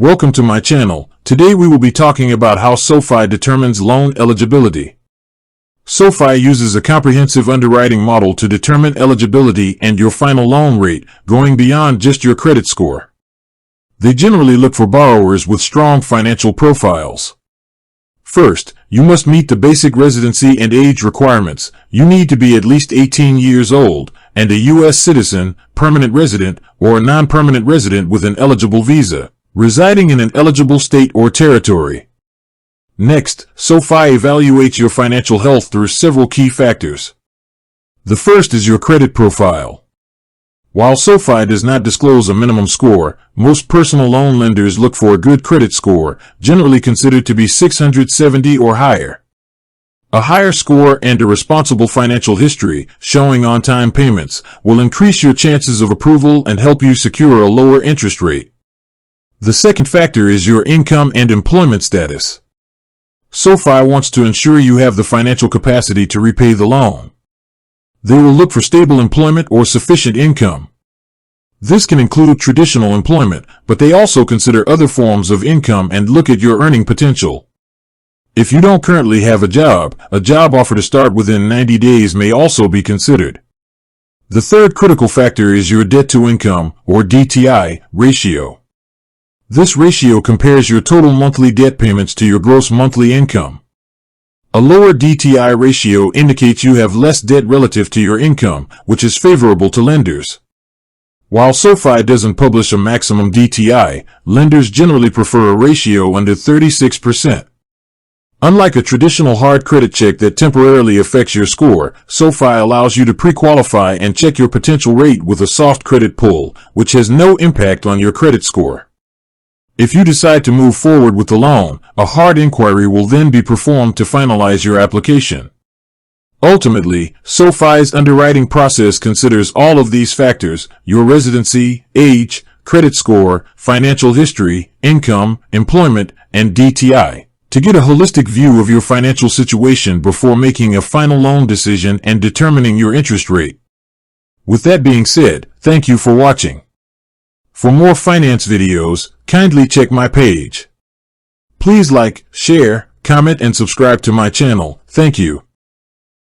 Welcome to my channel. Today we will be talking about how SoFi determines loan eligibility. SoFi uses a comprehensive underwriting model to determine eligibility and your final loan rate, going beyond just your credit score. They generally look for borrowers with strong financial profiles. First, you must meet the basic residency and age requirements. You need to be at least 18 years old and a U.S. citizen, permanent resident, or a non-permanent resident with an eligible visa, residing in an eligible state or territory. Next, SoFi evaluates your financial health through several key factors. The first is your credit profile. While SoFi does not disclose a minimum score, most personal loan lenders look for a good credit score, generally considered to be 670 or higher. A higher score and a responsible financial history, showing on-time payments, will increase your chances of approval and help you secure a lower interest rate. The second factor is your income and employment status. SoFi wants to ensure you have the financial capacity to repay the loan. They will look for stable employment or sufficient income. This can include traditional employment, but they also consider other forms of income and look at your earning potential. If you don't currently have a job offer to start within 90 days may also be considered. The third critical factor is your debt-to-income, or DTI, ratio. This ratio compares your total monthly debt payments to your gross monthly income. A lower DTI ratio indicates you have less debt relative to your income, which is favorable to lenders. While SoFi doesn't publish a maximum DTI, lenders generally prefer a ratio under 36%. Unlike a traditional hard credit check that temporarily affects your score, SoFi allows you to pre-qualify and check your potential rate with a soft credit pull, which has no impact on your credit score. If you decide to move forward with the loan, a hard inquiry will then be performed to finalize your application. Ultimately, SoFi's underwriting process considers all of these factors: your residency, age, credit score, financial history, income, employment, and DTI, to get a holistic view of your financial situation before making a final loan decision and determining your interest rate. With that being said, thank you for watching. For more finance videos, kindly check my page. Please like, share, comment, and subscribe to my channel. Thank you.